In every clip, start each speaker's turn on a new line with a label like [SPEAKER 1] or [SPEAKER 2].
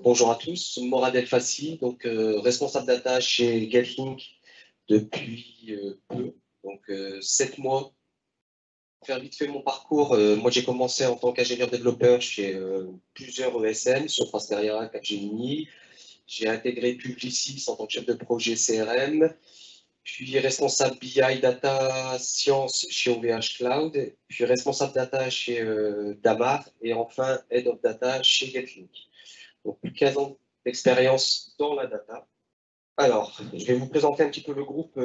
[SPEAKER 1] Bonjour à tous, Morad El Fassi, donc responsable data chez Getlink depuis peu, donc 7 mois. Pour faire vite fait mon parcours, moi j'ai commencé en tant qu'ingénieur développeur chez plusieurs ESN, Sopra Steria, Capgemini. J'ai intégré Publicis en tant que chef de projet CRM, puis responsable BI Data Science chez OVH Cloud, puis responsable data chez Damar, et enfin Head of Data chez Getlink. Donc, plus de 15 ans d'expérience dans la data. Alors, je vais vous présenter un petit peu le groupe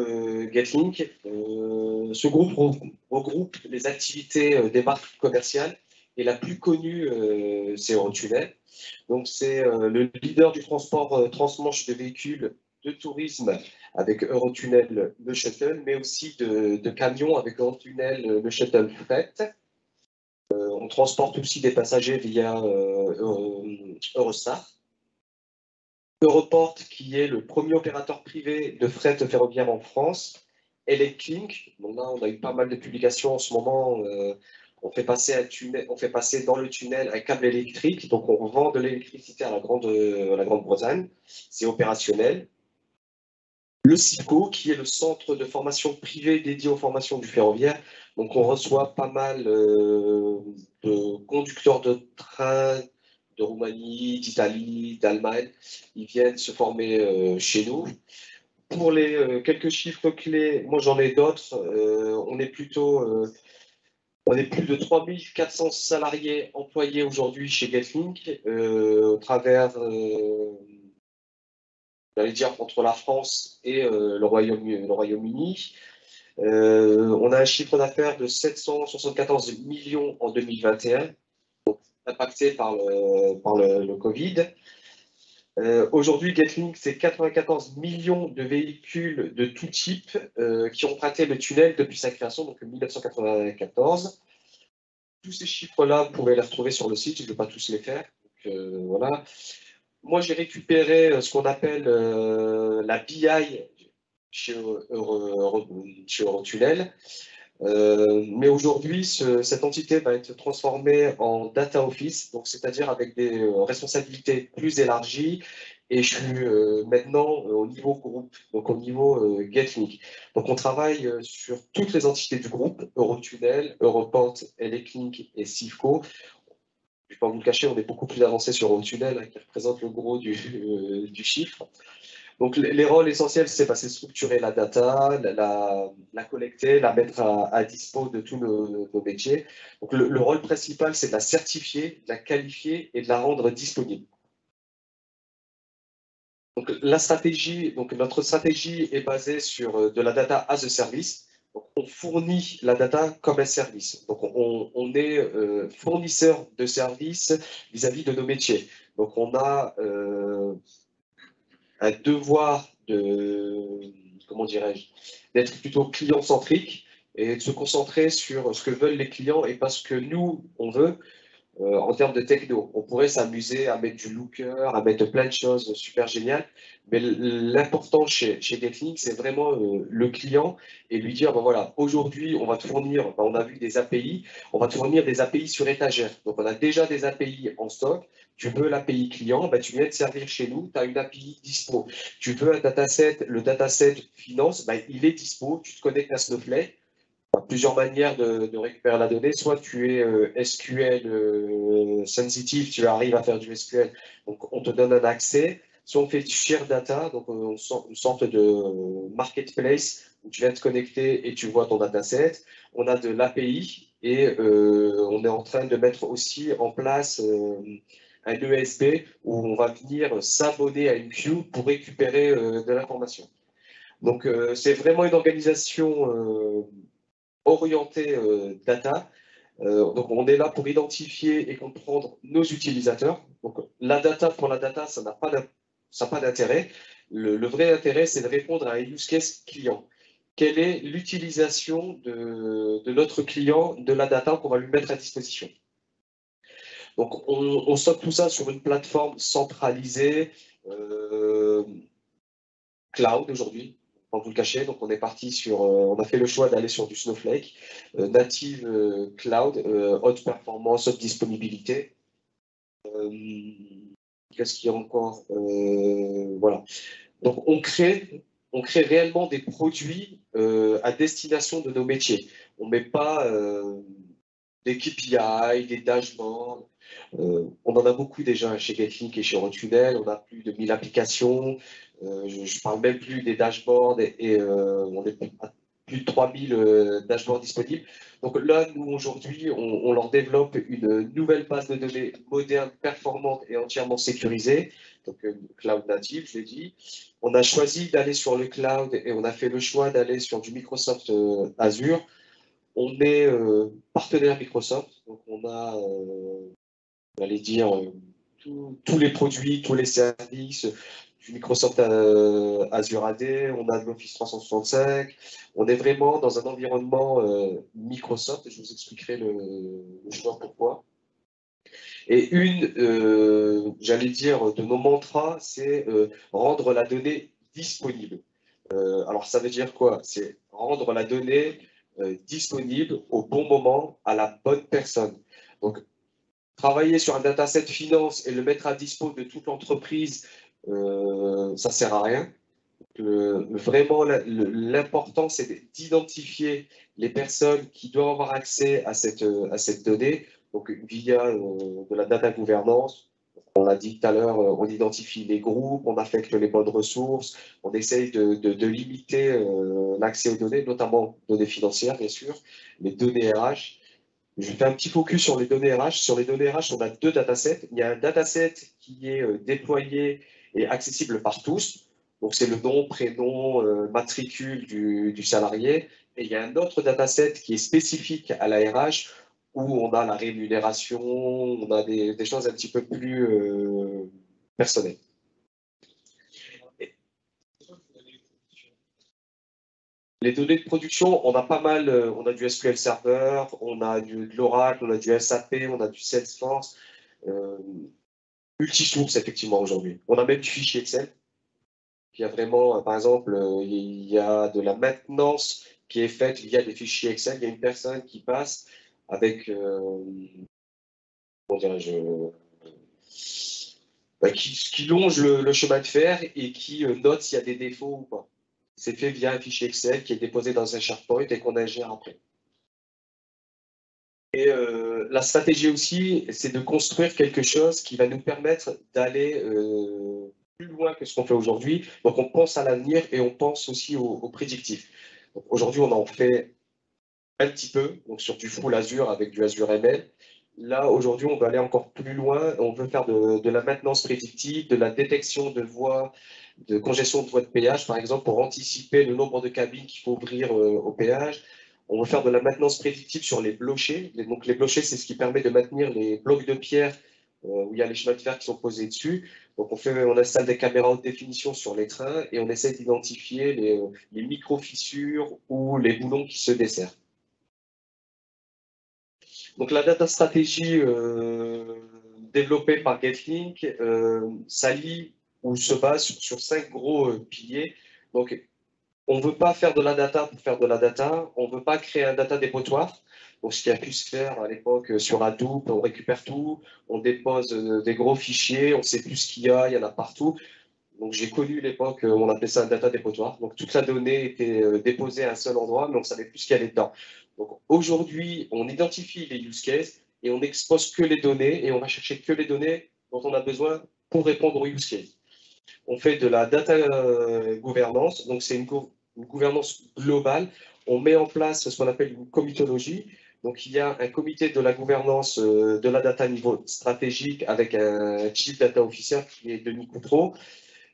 [SPEAKER 1] Getlink. Ce groupe regroupe les activités des marques commerciales et la plus connue, c'est Eurotunnel. Donc, c'est le leader du transport transmanche de véhicules de tourisme avec Eurotunnel, le shuttle, mais aussi de camions avec Eurotunnel, le shuttle fret. On transporte aussi des passagers via Eurostar. Europort, qui est le premier opérateur privé de fret ferroviaire en France, Electlink. Donc là, on a eu pas mal de publications en ce moment. On fait passer dans le tunnel un câble électrique. Donc, on vend de l'électricité à la Grande-Bretagne. C'est opérationnel. Le CIFCO, qui est le centre de formation privé dédié aux formations du ferroviaire. Donc, on reçoit pas mal de conducteurs de train de Roumanie, d'Italie, d'Allemagne. Ils viennent se former chez nous. Pour les quelques chiffres clés, moi j'en ai d'autres. On est plus de 3400 salariés employés aujourd'hui chez Getlink, au travers, j'allais dire, entre la France et le Royaume-Uni. On a un chiffre d'affaires de 774 millions en 2021, impacté par le Covid. Aujourd'hui, Getlink, c'est 94 millions de véhicules de tout type qui ont emprunté le tunnel depuis sa création, donc en 1994. Tous ces chiffres-là, vous pouvez les retrouver sur le site, je ne vais pas tous les faire. Donc, voilà. Moi, j'ai récupéré ce qu'on appelle la BI chez Eurotunnel. Mais aujourd'hui, cette entité va être transformée en data office, donc c'est-à-dire avec des responsabilités plus élargies. Et je suis maintenant au niveau groupe, donc au niveau Getlink. Donc on travaille sur toutes les entités du groupe, Eurotunnel, Europort, Electlink et Cifco. Je ne vais pas vous le cacher, on est beaucoup plus avancé sur Eurotunnel, qui représente le gros du chiffre. Donc, les rôles essentiels, c'est structurer la data, la collecter, la mettre à dispo de tous nos métiers. Donc, le rôle principal, c'est de la certifier, de la qualifier et de la rendre disponible. Donc, notre stratégie est basée sur de la data as a service. Donc, on fournit la data comme un service. Donc, on est fournisseur de services vis-à-vis de nos métiers. Donc, on a un devoir comment dirais-je, d'être plutôt client-centrique et de se concentrer sur ce que veulent les clients et pas ce que nous, on veut en termes de techno. On pourrait s'amuser à mettre du looker, à mettre plein de choses super géniales, mais l'important chez Getlink, c'est vraiment le client et lui dire, ben voilà, aujourd'hui, on va te fournir, ben on a vu des API, on va te fournir des API sur étagère. Donc, on a déjà des API en stock. Tu veux l'API client, ben tu viens de servir chez nous, tu as une API dispo. Tu veux un dataset, le dataset finance, ben il est dispo, tu te connectes à Snowflake. Plusieurs manières de récupérer la donnée. Soit tu es SQL sensitive, tu arrives à faire du SQL, donc on te donne un accès. Soit on fait du share data, donc une sorte de marketplace où tu viens te connecter et tu vois ton dataset. On a de l'API et on est en train de mettre aussi en place un ESB où on va venir s'abonner à une queue pour récupérer de l'information. Donc c'est vraiment une organisation orienté data. Donc, on est là pour identifier et comprendre nos utilisateurs. Donc, la data pour la data, ça n'a pas d'intérêt. Le vrai intérêt, c'est de répondre à un use case client. Quelle est l'utilisation de notre client de la data qu'on va lui mettre à disposition? Donc, on stocke tout ça sur une plateforme centralisée, cloud aujourd'hui, pour vous le cacher. Donc, on est parti on a fait le choix d'aller sur du Snowflake, native cloud, haute performance, haute disponibilité. Qu'est-ce qu'il y a encore? Voilà. Donc, on crée réellement des produits à destination de nos métiers. On ne met pas des KPI, des dashboards. On en a beaucoup déjà chez GetLink et chez Rotunnel. On a plus de 1000 applications. Je ne parle même plus des dashboards on est à plus de 3000 dashboards disponibles. Donc là, nous, aujourd'hui, on leur développe une nouvelle base de données moderne, performante et entièrement sécurisée. Donc, cloud native, je l'ai dit. On a choisi d'aller sur le cloud et on a fait le choix d'aller sur du Microsoft Azure. On est partenaire Microsoft, donc on a, on allait dire, tous les produits, tous les services du Microsoft Azure AD, on a de l'Office 365, on est vraiment dans un environnement Microsoft, et je vous expliquerai le choix pourquoi. Et j'allais dire, de nos mantras, c'est rendre la donnée disponible. Alors, ça veut dire quoi? C'est rendre la donnée disponible au bon moment à la bonne personne. Donc, travailler sur un dataset finance et le mettre à dispo de toute l'entreprise, ça ne sert à rien. Vraiment, l'important, c'est d'identifier les personnes qui doivent avoir accès à cette donnée, donc via de la data gouvernance. On l'a dit tout à l'heure, on identifie les groupes, on affecte les bonnes ressources, on essaye de limiter l'accès aux données, notamment données financières, bien sûr, les données RH. Je fais un petit focus sur les données RH. Sur les données RH, on a deux datasets. Il y a un dataset qui est déployé et accessible par tous. Donc, c'est le nom, prénom, matricule du salarié. Et il y a un autre dataset qui est spécifique à la RH où on a la rémunération, on a des choses un petit peu plus personnelles. Les données de production, on a pas mal, on a du SQL Server, on a de l'Oracle, on a du SAP, on a du Salesforce, multisource effectivement aujourd'hui. On a même du fichier Excel. Il y a vraiment, par exemple, il y a de la maintenance qui est faite via des fichiers Excel. Il y a une personne qui passe avec, comment dirais-je, qui longe le chemin de fer et qui note s'il y a des défauts ou pas. C'est fait via un fichier Excel qui est déposé dans un SharePoint et qu'on ingère après. Et la stratégie aussi, c'est de construire quelque chose qui va nous permettre d'aller plus loin que ce qu'on fait aujourd'hui. Donc, on pense à l'avenir et on pense aussi au prédictif. Aujourd'hui, on en fait un petit peu, donc sur du full Azure avec du Azure ML. Là, aujourd'hui, on va aller encore plus loin. On veut faire de la maintenance prédictive, de la détection de voies, de congestion de voies de péage, par exemple, pour anticiper le nombre de cabines qu'il faut ouvrir au péage. On veut faire de la maintenance prédictive sur les blochers. Donc, les blochers, c'est ce qui permet de maintenir les blocs de pierre où il y a les chemins de fer qui sont posés dessus. Donc, on installe des caméras haute définition sur les trains et on essaie d'identifier les micro-fissures ou les boulons qui se desserrent. Donc la data stratégie développée par GetLink s'allie ou se base sur 5 gros piliers. Donc on ne veut pas faire de la data pour faire de la data, on ne veut pas créer un data dépotoir. Donc ce qui a pu se faire à l'époque sur Hadoop, on récupère tout, on dépose des gros fichiers, on sait plus ce qu'il y en a partout. Donc j'ai connu l'époque, on appelait ça un data dépotoir. Donc toute la donnée était déposée à un seul endroit, mais on ne savait plus ce qu'il y avait dedans. Donc aujourd'hui, on identifie les use cases et on n'expose que les données et on va chercher que les données dont on a besoin pour répondre aux use cases. On fait de la data gouvernance, donc c'est une gouvernance globale. On met en place ce qu'on appelle une comitologie. Donc il y a un comité de la gouvernance de la data niveau stratégique avec un chief data officer qui est Denis Coutreau.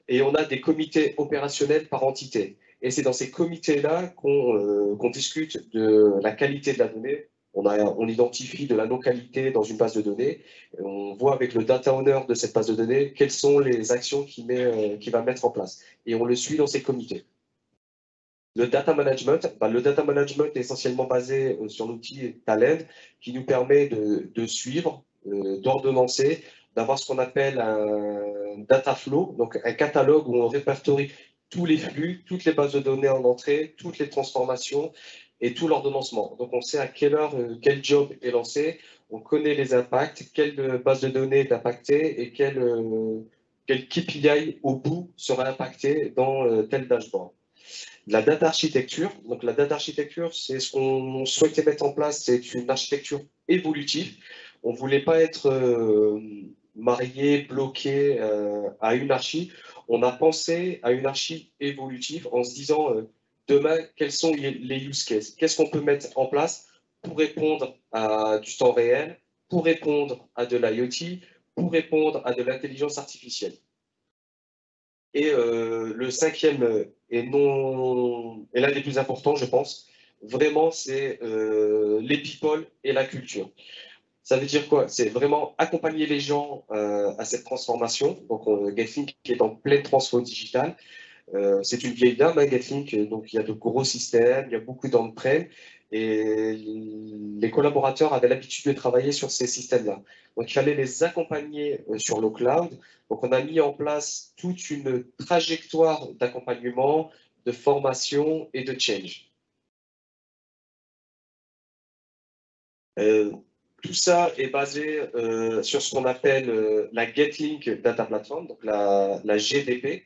[SPEAKER 1] Et on a des comités opérationnels par entité. Et c'est dans ces comités-là qu'on discute de la qualité de la donnée. On identifie de la non-qualité dans une base de données. On voit avec le data owner de cette base de données quelles sont les actions qu'il va mettre en place. Et on le suit dans ces comités. Le data management est essentiellement basé sur l'outil Talend qui nous permet de suivre, d'ordonnancer, d'avoir ce qu'on appelle un data flow, donc un catalogue où on répertorie tous les flux, toutes les bases de données en entrée, toutes les transformations et tout l'ordonnancement. Donc, on sait à quelle heure, quel job est lancé, on connaît les impacts, quelle base de données est impactée et quel KPI au bout sera impacté dans tel dashboard. La data architecture, donc la data architecture, c'est ce qu'on souhaitait mettre en place, c'est une architecture évolutive. On ne voulait pas être marié, bloqué à une archi. On a pensé à une archi évolutive en se disant demain, quels sont les use cases? Qu'est-ce qu'on peut mettre en place pour répondre à du temps réel, pour répondre à de l'IoT, pour répondre à de l'intelligence artificielle? Et le cinquième, et l'un des plus importants, je pense, vraiment, c'est les people et la culture. Ça veut dire quoi? C'est vraiment accompagner les gens à cette transformation. Donc, Getlink qui est en pleine transfo digitale. C'est une vieille dame, hein, Getlink, donc il y a de gros systèmes, il y a beaucoup d'on-prem, et les collaborateurs avaient l'habitude de travailler sur ces systèmes-là. Donc il fallait les accompagner sur le cloud. Donc on a mis en place toute une trajectoire d'accompagnement, de formation et de change. Euh, Tout ça est basé sur ce qu'on appelle la Getlink Data Platform, donc la GDP.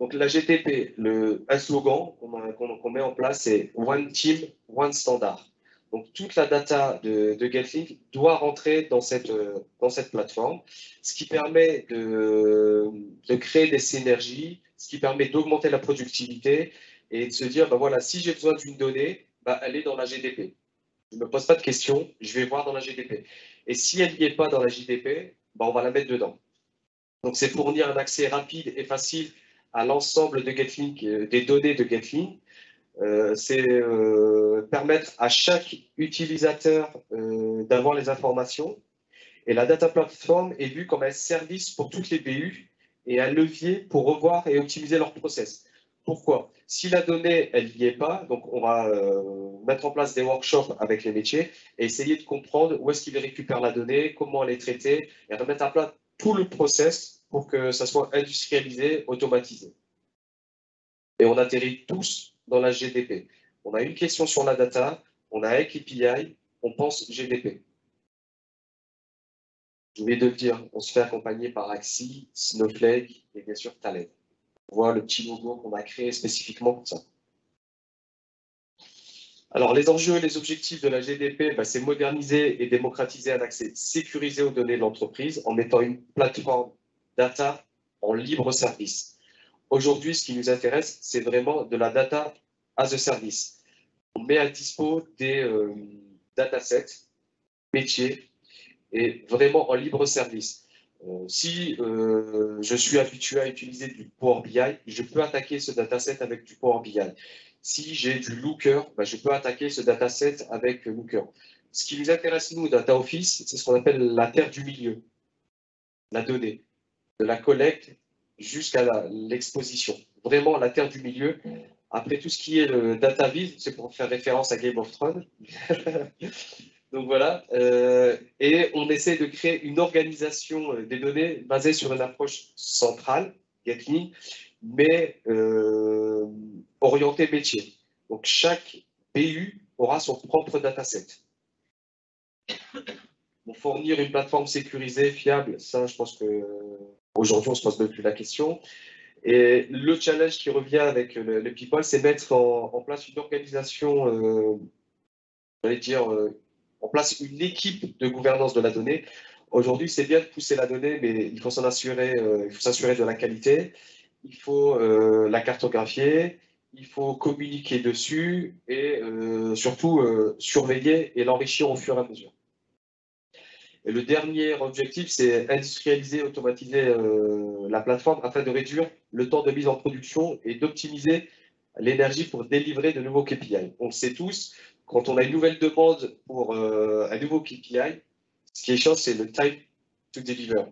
[SPEAKER 1] Donc la GTP, un slogan qu'on met en place, c'est One Team, One Standard. Donc toute la data de Getlink doit rentrer dans cette plateforme, ce qui permet de créer des synergies, ce qui permet d'augmenter la productivité et de se dire, ben voilà, si j'ai besoin d'une donnée, ben, elle est dans la GDP. Je ne me pose pas de questions, je vais voir dans la GDP. Et si elle n'y est pas dans la GDP, ben, on va la mettre dedans. Donc, c'est fournir un accès rapide et facile à l'ensemble de Getlink, des données de Getlink. C'est permettre à chaque utilisateur d'avoir les informations. Et la data platform est vue comme un service pour toutes les BU et un levier pour revoir et optimiser leur process. Pourquoi? Si la donnée, elle n'y est pas, donc on va mettre en place des workshops avec les métiers et essayer de comprendre où est-ce qu'ils récupèrent la donnée, comment elle est traitée, et remettre à plat tout le process pour que ça soit industrialisé, automatisé. Et on atterrit tous dans la GDP. On a une question sur la data, on a un KPI, on pense GDP. Je voulais de le dire, on se fait accompagner par Axie, Snowflake et bien sûr Talend. On voit le petit logo qu'on a créé spécifiquement pour ça. Alors, les enjeux et les objectifs de la GDP, c'est moderniser et démocratiser un accès sécurisé aux données de l'entreprise en mettant une plateforme data en libre service. Aujourd'hui, ce qui nous intéresse, c'est vraiment de la data as a service. On met à dispo des datasets métiers et vraiment en libre service. Si je suis habitué à utiliser du Power BI, je peux attaquer ce dataset avec du Power BI. Si j'ai du Looker, je peux attaquer ce dataset avec Looker. Ce qui nous intéresse, nous, Data Office, c'est ce qu'on appelle la terre du milieu, la donnée, de la collecte jusqu'à l'exposition. Vraiment la terre du milieu. Après tout ce qui est le data viz, c'est pour faire référence à Game of Thrones. Donc voilà, et on essaie de créer une organisation des données basée sur une approche centrale, Gatling, mais orientée métier. Donc chaque BU aura son propre dataset. Pour fournir une plateforme sécurisée, fiable, ça je pense qu'aujourd'hui on ne se pose même plus la question. Et le challenge qui revient avec le People, c'est mettre en place une organisation, j'allais dire, en place une équipe de gouvernance de la donnée. Aujourd'hui, c'est bien de pousser la donnée, mais il faut s'en assurer, il faut s'assurer de la qualité, il faut la cartographier, il faut communiquer dessus et surtout surveiller et l'enrichir au fur et à mesure. Et le dernier objectif, c'est industrialiser, automatiser la plateforme afin de réduire le temps de mise en production et d'optimiser l'énergie pour délivrer de nouveaux KPI. On le sait tous, quand on a une nouvelle demande pour un nouveau KPI, ce qui est chiant, c'est le time to deliver.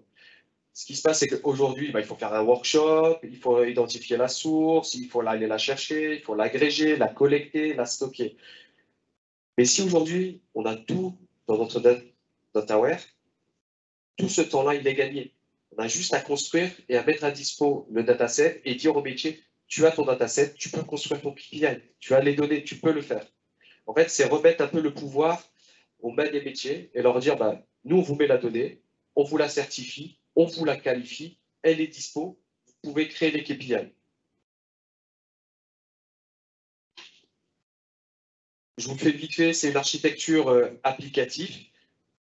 [SPEAKER 1] Ce qui se passe, c'est qu'aujourd'hui, il faut faire un workshop, il faut identifier la source, il faut aller la chercher, il faut l'agréger, la collecter, la stocker. Mais si aujourd'hui, on a tout dans notre dataware, tout ce temps-là, il est gagné. On a juste à construire et à mettre à dispo le dataset et dire au métier, tu as ton dataset, tu peux construire ton KPI, tu as les données, tu peux le faire. En fait, c'est remettre un peu le pouvoir aux mains des métiers et leur dire, bah, nous, on vous met la donnée, on vous la certifie, on vous la qualifie, elle est dispo, vous pouvez créer les KPI. Je vous le fais vite fait, c'est une architecture applicative.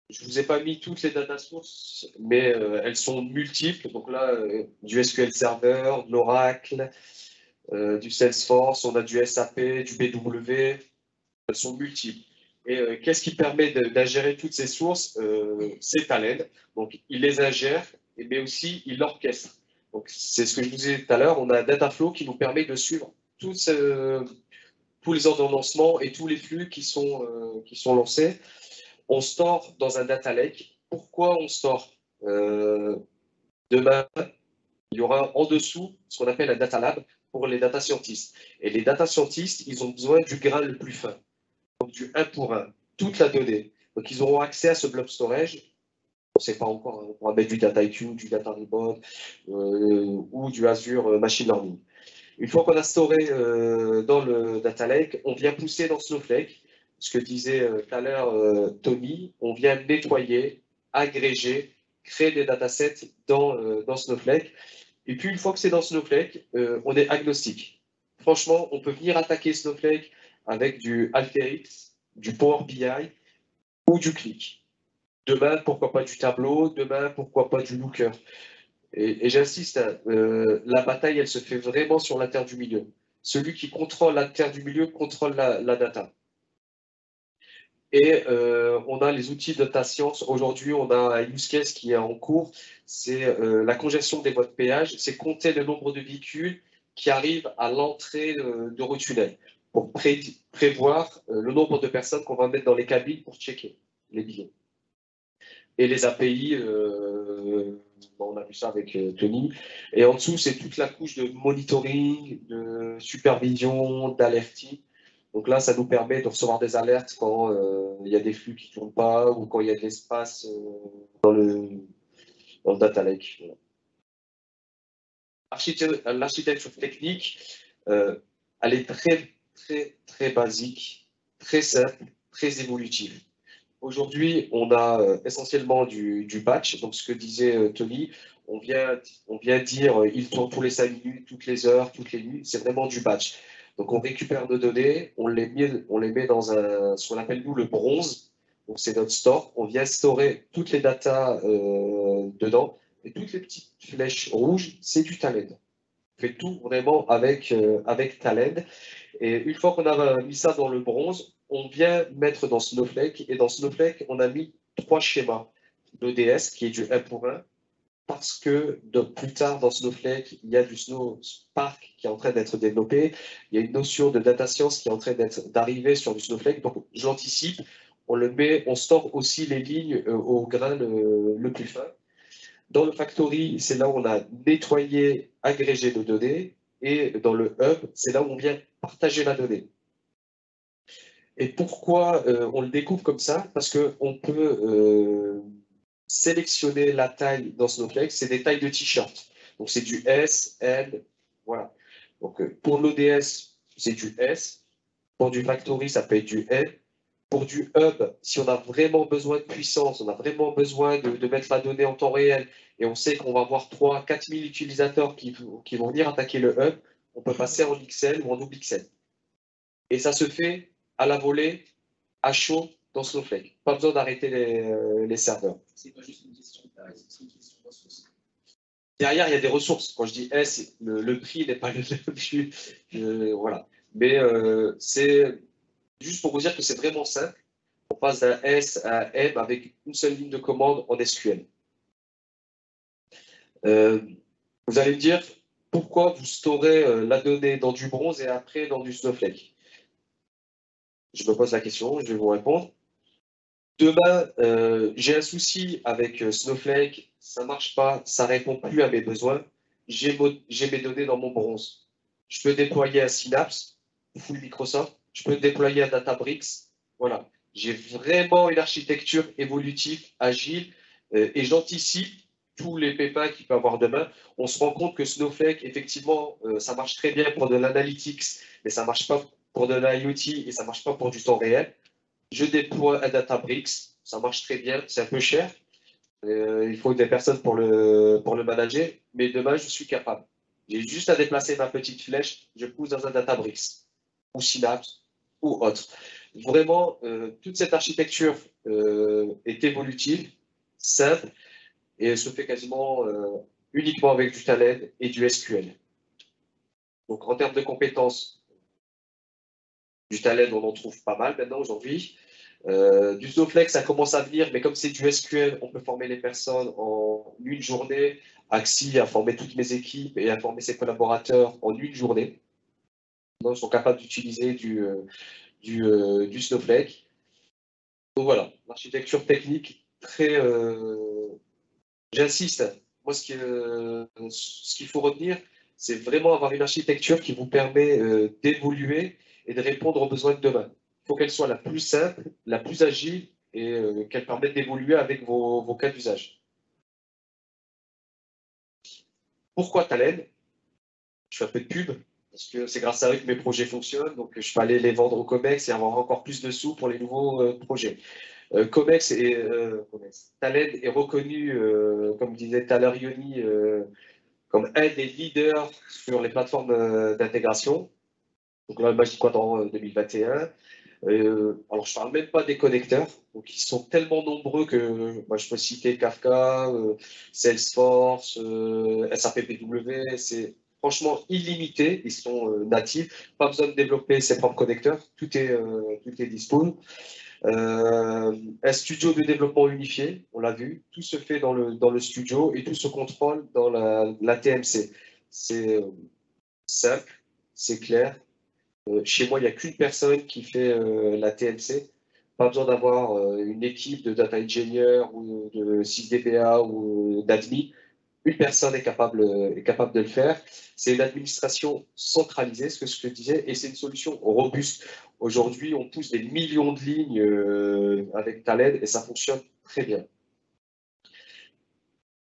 [SPEAKER 1] Je ne vous ai pas mis toutes les data sources, mais elles sont multiples. Donc là, du SQL Server, de l'Oracle, du Salesforce, on a du SAP, du BW, elles sont multiples. Et qu'est-ce qui permet d'ingérer toutes ces sources? C'est Talend. Donc, il les ingère, mais aussi il l'orchestre. Donc, c'est ce que je vous disais tout à l'heure, on a un Dataflow qui nous permet de suivre tous les ordonnancements et tous les flux qui sont lancés. On store dans un data lake. Pourquoi on store? Demain, il y aura en dessous ce qu'on appelle un data lab pour les data scientists. Et les data scientists, ils ont besoin du grain le plus fin, donc du 1 pour 1, toute la donnée. Donc ils auront accès à ce blob storage. On ne sait pas encore, hein, on va mettre du data IQ, du data Ribbon ou du Azure Machine Learning. Une fois qu'on a storé dans le data lake, on vient pousser dans Snowflake. Ce que disait tout à l'heure Tony, on vient nettoyer, agréger, créer des datasets dans Snowflake. Et puis, une fois que c'est dans Snowflake, on est agnostique. Franchement, on peut venir attaquer Snowflake avec du Alteryx, du Power BI ou du Qlik. Demain, pourquoi pas du Tableau, demain, pourquoi pas du Looker. Et j'insiste, hein, la bataille, elle se fait vraiment sur la terre du milieu. Celui qui contrôle la terre du milieu contrôle la data. Et on a les outils de data science. Aujourd'hui, on a un use case qui est en cours. C'est la congestion des voies de péage. C'est compter le nombre de véhicules qui arrivent à l'entrée d'Eurotunnel pour prévoir le nombre de personnes qu'on va mettre dans les cabines pour checker les billets. Et les API, on a vu ça avec Tony. Et en dessous, c'est toute la couche de monitoring, de supervision, d'alerting. Donc là, ça nous permet de recevoir des alertes quand il y a des flux qui ne tournent pas ou quand il y a de l'espace dans le data lake. Voilà. L'architecture technique, elle est très, très, très basique, très simple, très évolutive. Aujourd'hui, on a essentiellement du batch. Donc, ce que disait Tony, on vient dire il tourne tous les 5 minutes, toutes les heures, toutes les nuits. C'est vraiment du batch. Donc, on récupère nos données, on les met dans ce qu'on appelle nous le bronze. Donc, c'est notre store. On vient storer toutes les datas dedans. Et toutes les petites flèches rouges, c'est du talent. On fait tout vraiment avec talent. Et une fois qu'on a mis ça dans le bronze, on vient mettre dans Snowflake. Et dans Snowflake, on a mis 3 schémas. L'ODS, qui est du 1 pour 1, parce que plus tard dans Snowflake, il y a du Snowspark qui est en train d'être développé. Il y a une notion de data science qui est en train d'arriver sur du Snowflake. Donc, j'anticipe. On store aussi les lignes au grain le plus fin. Dans le factory, c'est là où on a nettoyé, agrégé nos données. Et dans le hub, c'est là où on vient partager la donnée. Et pourquoi on le découpe comme ça? Parce qu'on peut sélectionner la taille dans Snowflake, c'est des tailles de t-shirt. Donc c'est du S, L, voilà. Donc pour l'ODS, c'est du S. Pour du factory, ça peut être du L. Pour du hub, si on a vraiment besoin de puissance, on a vraiment besoin de mettre la donnée en temps réel, et on sait qu'on va avoir 3 4 000 utilisateurs qui vont venir attaquer le hub, on peut passer en XL ou en OBXL. Et ça se fait à la volée, à chaud, dans Snowflake. Pas besoin d'arrêter les serveurs.
[SPEAKER 2] C'est pas juste une question de taille, c'est une question de ressources.
[SPEAKER 1] Derrière, il y a des ressources. Quand je dis S, le prix n'est pas le même. Voilà. Mais c'est juste pour vous dire que c'est vraiment simple. On passe d'un S à un M avec une seule ligne de commande en SQL. Vous allez me dire pourquoi vous storez la donnée dans du bronze et après dans du Snowflake. Je me pose la question, je vais vous répondre. Demain, j'ai un souci avec Snowflake, ça ne marche pas, ça ne répond plus à mes besoins. J'ai mes données dans mon bronze. Je peux déployer un Synapse, full Microsoft. Je peux déployer un Databricks. Voilà. J'ai vraiment une architecture évolutive, agile, et j'anticipe tous les pépins qu'il peut avoir demain, on se rend compte que Snowflake, effectivement, ça marche très bien pour de l'analytics, mais ça ne marche pas pour de l'IoT et ça ne marche pas pour du temps réel. Je déploie un Databricks, ça marche très bien, c'est un peu cher. Il faut des personnes pour le manager, mais demain, je suis capable. J'ai juste à déplacer ma petite flèche, je pousse dans un Databricks, ou Synapse, ou autre. Vraiment, toute cette architecture est évolutive, simple, et se fait quasiment uniquement avec du Talend et du SQL. Donc, en termes de compétences, du Talend, on en trouve pas mal maintenant aujourd'hui. Du Snowflake, ça commence à venir, mais comme c'est du SQL, on peut former les personnes en une journée. Axi a formé toutes mes équipes et a formé ses collaborateurs en une journée. Donc, ils sont capables d'utiliser du Snowflake. Donc voilà, l'architecture technique, très. J'insiste, moi, ce qu'il faut retenir, c'est vraiment avoir une architecture qui vous permet d'évoluer et de répondre aux besoins de demain. Il faut qu'elle soit la plus simple, la plus agile et qu'elle permette d'évoluer avec vos cas d'usage. Pourquoi Talend? Je fais un peu de pub, parce que c'est grâce à eux que mes projets fonctionnent, donc je peux aller les vendre au COMEX et avoir encore plus de sous pour les nouveaux projets. Talend est reconnu, comme disait tout à l'heure Yoni, comme un des leaders sur les plateformes d'intégration. Donc là, Magic Quadrant 2021. Alors, je ne parle même pas des connecteurs. Donc, ils sont tellement nombreux que moi, je peux citer Kafka, Salesforce, SAP BW. C'est franchement illimité. Ils sont natifs. Pas besoin de développer ses propres connecteurs. Tout est disponible. Un studio de développement unifié, on l'a vu, tout se fait dans le studio et tout se contrôle dans la TMC. C'est simple, c'est clair. Chez moi, il n'y a qu'une personne qui fait la TMC. Pas besoin d'avoir une équipe de data engineer ou de 6DBA ou d'admin. Une personne est capable de le faire. C'est une administration centralisée, ce que je te disais, et c'est une solution robuste. Aujourd'hui, on pousse des millions de lignes avec Talend et ça fonctionne très bien.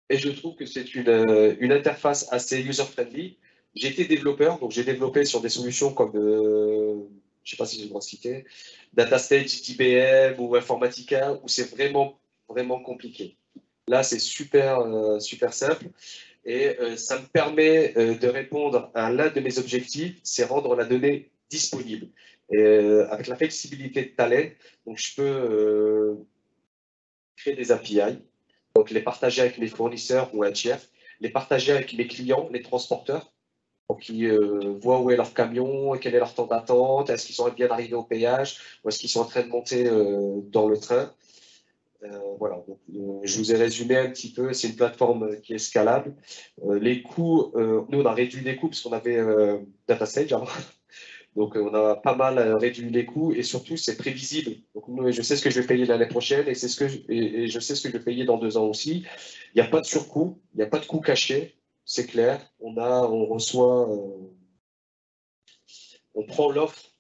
[SPEAKER 1] Et je trouve que c'est une interface assez user-friendly. J'ai été développeur, donc j'ai développé sur des solutions comme, je ne sais pas si j'ai le droit de citer, DataStage, DBM ou Informatica, où c'est vraiment, vraiment compliqué. Là, c'est super, super simple. Et ça me permet de répondre à l'un de mes objectifs, c'est rendre la donnée disponible. Et, avec la flexibilité de Talend, donc je peux créer des API, donc les partager avec mes fournisseurs ou un tiers, les partager avec mes clients, les transporteurs, pour qu'ils voient où est leur camion, quel est leur temps d'attente, est-ce qu'ils sont bien arrivés au péage, ou est-ce qu'ils sont en train de monter dans le train. Voilà, donc, je vous ai résumé un petit peu, c'est une plateforme qui est scalable. Les coûts, nous on a réduit les coûts parce qu'on avait DataStage avant. Donc on a pas mal réduit les coûts et surtout c'est prévisible. Donc je sais ce que je vais payer l'année prochaine et, et je sais ce que je vais payer dans 2 ans aussi. Il n'y a pas de surcoût, il n'y a pas de coût caché, c'est clair. On reçoit, on prend l'offre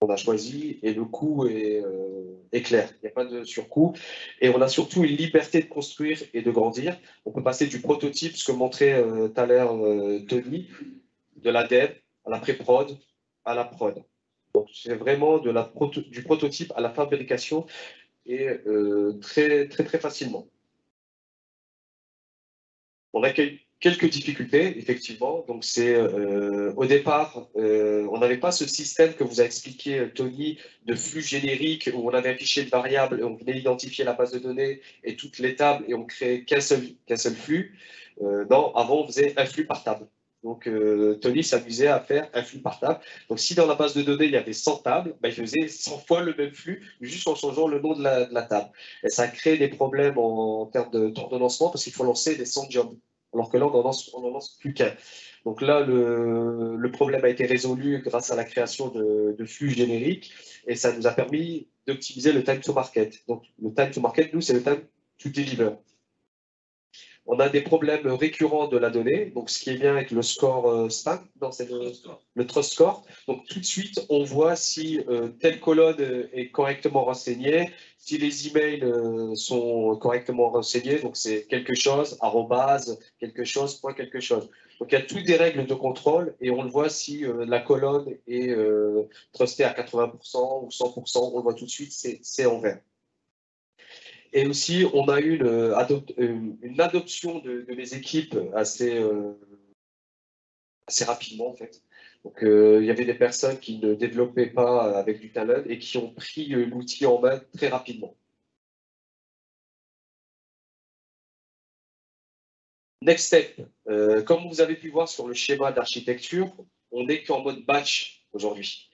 [SPEAKER 1] qu'on a choisie et le coût est clair. Il n'y a pas de surcoût. Et on a surtout une liberté de construire et de grandir. On peut passer du prototype, ce que montrait tout à l'heure Tony, de la dev à la pré-prod, à la prod. Donc c'est vraiment du prototype à la fabrication et très, très, très facilement. On a quelques difficultés, effectivement. Donc, c'est au départ, on n'avait pas ce système que vous a expliqué Tony de flux générique où on avait affiché une variable et on venait identifier la base de données et toutes les tables et on créait qu'un seul flux. Non, avant, on faisait un flux par table. Donc, Tony s'amusait à faire un flux par table. Donc, si dans la base de données, il y avait 100 tables, ben, il faisait 100 fois le même flux, juste en changeant le nom de la table. Et ça crée des problèmes en termes d'ordonnancement parce qu'il faut lancer des 100 jobs. Alors que là, on n'en lance plus qu'un. Donc là, le problème a été résolu grâce à la création de flux génériques et ça nous a permis d'optimiser le time to market. Donc, le time to market, nous, c'est le time to deliver. On a des problèmes récurrents de la donnée, donc ce qui est bien avec le score SPAN, c'est le Trust Score. Donc tout de suite, on voit si telle colonne est correctement renseignée, si les emails sont correctement renseignés, donc c'est quelque chose, arrobase, quelque chose, point quelque chose. Donc il y a toutes des règles de contrôle et on le voit si la colonne est trustée à 80% ou 100%, on le voit tout de suite, c'est en vert. Et aussi, on a eu une adoption de mes équipes assez rapidement, en fait. Donc, il y avait des personnes qui ne développaient pas avec du talent et qui ont pris l'outil en main très rapidement. Next step, comme vous avez pu voir sur le schéma d'architecture, on n'est qu'en mode batch aujourd'hui.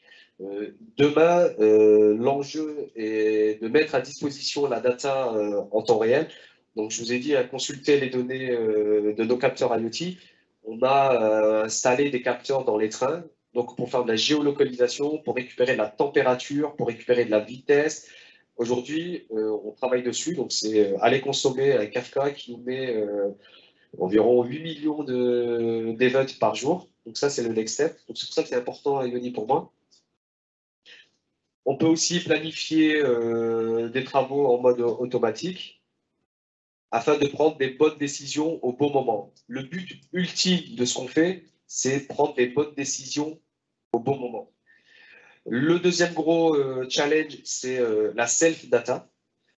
[SPEAKER 1] Demain, l'enjeu est de mettre à disposition la data en temps réel. Donc, je vous ai dit, à consulter les données de nos capteurs IoT. On a installé des capteurs dans les trains, donc pour faire de la géolocalisation, pour récupérer de la température, pour récupérer de la vitesse. Aujourd'hui, on travaille dessus, donc c'est aller consommer un Kafka qui nous met environ 8 millions d'events par jour. Donc ça, c'est le next step. Donc c'est pour ça que c'est important, Ioni, pour moi. On peut aussi planifier des travaux en mode automatique afin de prendre des bonnes décisions au bon moment. Le but ultime de ce qu'on fait, c'est prendre des bonnes décisions au bon moment. Le deuxième gros challenge, c'est la self-data.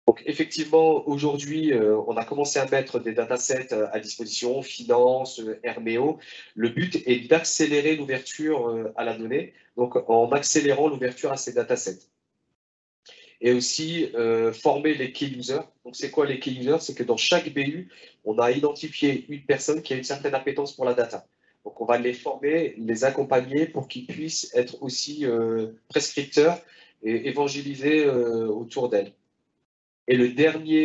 [SPEAKER 1] Donc effectivement, aujourd'hui, on a commencé à mettre des datasets à disposition, finance, Herméo. Le but est d'accélérer l'ouverture à la donnée, donc en accélérant l'ouverture à ces datasets. Et aussi former les key users. Donc c'est quoi les key users? C'est que dans chaque BU, on a identifié une personne qui a une certaine appétence pour la data. Donc on va les former, les accompagner pour qu'ils puissent être aussi prescripteurs et évangéliser autour d'elle. Et le dernier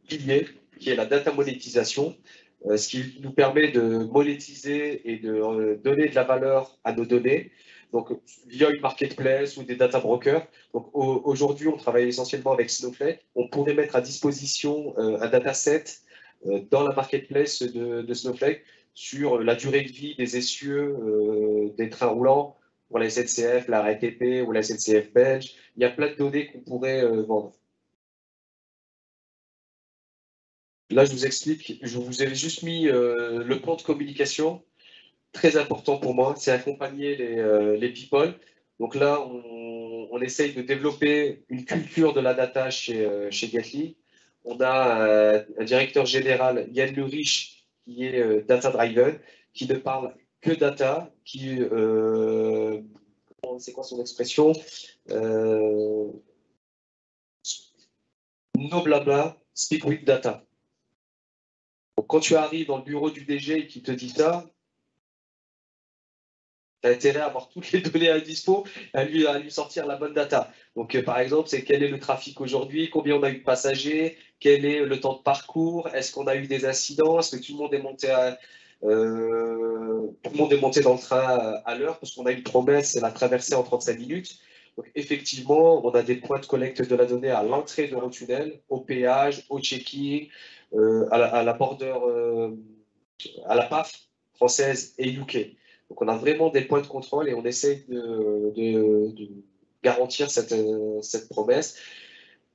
[SPEAKER 1] pilier, qui est la data monétisation, ce qui nous permet de monétiser et de donner de la valeur à nos données, donc via une marketplace ou des data brokers. Donc aujourd'hui, on travaille essentiellement avec Snowflake. On pourrait mettre à disposition un dataset dans la marketplace de Snowflake sur la durée de vie des essieux des trains roulants pour la SNCF, la RATP ou la SNCF belge. Il y a plein de données qu'on pourrait vendre. Là, je vous explique, je vous ai juste mis le plan de communication. Très important pour moi, c'est accompagner les people. Donc là, on essaye de développer une culture de la data chez Gately. On a un directeur général, Yann Le Riche, qui est data driven, qui ne parle que data, c'est quoi son expression? No blabla, speak with data. Donc, quand tu arrives dans le bureau du DG et qu'il te dit ça, tu as intérêt à avoir toutes les données à dispo, à lui sortir la bonne data. Donc, par exemple, c'est quel est le trafic aujourd'hui, combien on a eu de passagers, quel est le temps de parcours, est-ce qu'on a eu des incidents, est-ce que tout le monde est monté dans le train à l'heure, parce qu'on a une promesse, c'est la traversée en 35 minutes. Donc, effectivement, on a des points de collecte de la donnée à l'entrée d'Eurotunnel, au péage, au check-in, à la border, à la PAF française et UK. Donc, on a vraiment des points de contrôle et on essaye de garantir cette promesse.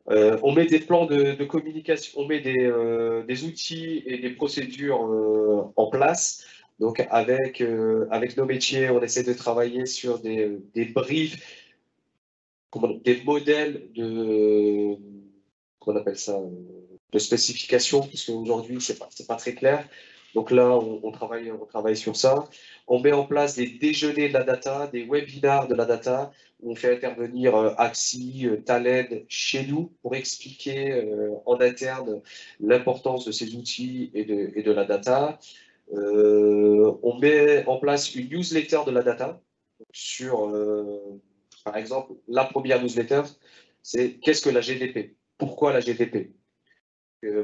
[SPEAKER 1] On met des plans de communication, on met des outils et des procédures en place. Donc, avec nos métiers, on essaie de travailler sur des briefs, des modèles qu'on appelle ça, de spécification, puisque aujourd'hui, c'est pas très clair. Donc là, on travaille sur ça. On met en place des déjeuners de la data, des webinars de la data, où on fait intervenir Axi, Talend chez nous pour expliquer en interne l'importance de ces outils et de la data. On met en place une newsletter de la data sur, par exemple, la première newsletter, c'est qu'est-ce que la GDP? Pourquoi la GDP?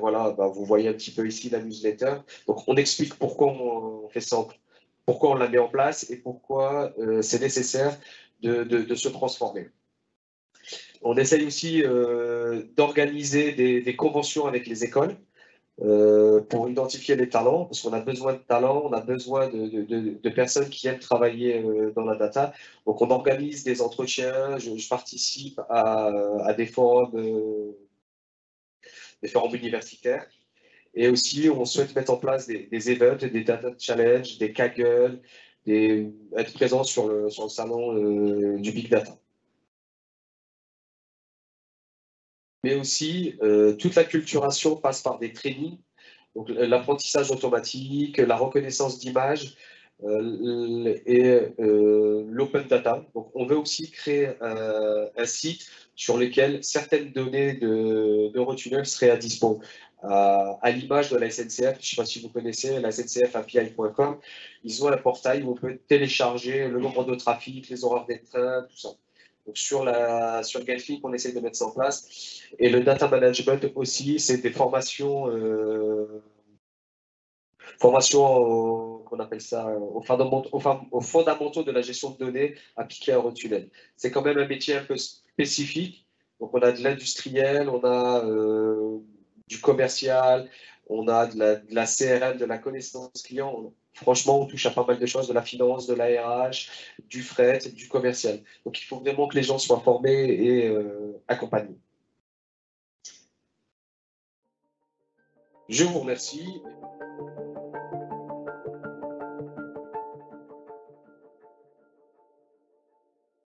[SPEAKER 1] Voilà, bah, vous voyez un petit peu ici la newsletter. Donc, on explique pourquoi on fait ça, pourquoi on la met en place et pourquoi c'est nécessaire de se transformer. On essaye aussi d'organiser des conventions avec les écoles. pour identifier les talents, parce qu'on a besoin de talents, on a besoin de personnes qui aiment travailler dans la data. Donc, on organise des entretiens, je participe à des forums universitaires. Et aussi, on souhaite mettre en place des events, des data challenges, des Kaggle, être présent sur le salon du Big Data. Mais aussi, toute la culturation passe par des trainings, donc l'apprentissage automatique, la reconnaissance d'image et l'open data. Donc, on veut aussi créer un site sur lequel certaines données d'Eurotunnel seraient à dispo. À l'image de la SNCF, je ne sais pas si vous connaissez, la SNCF-API.com, ils ont un portail où on peut télécharger le nombre de trafic, les horaires des trains, tout ça. Donc sur Gatlink, on essaie de mettre ça en place. Et le data management aussi, c'est des formations, qu'on appelle ça, aux fondamentaux de la gestion de données appliquées à Eurotunnel. C'est quand même un métier un peu spécifique. Donc on a de l'industriel, on a du commercial, on a de la CRM, de la connaissance client. Franchement, on touche à pas mal de choses, de la finance, de la RH, du fret, du commercial. Donc il faut vraiment que les gens soient formés et accompagnés. Je vous remercie.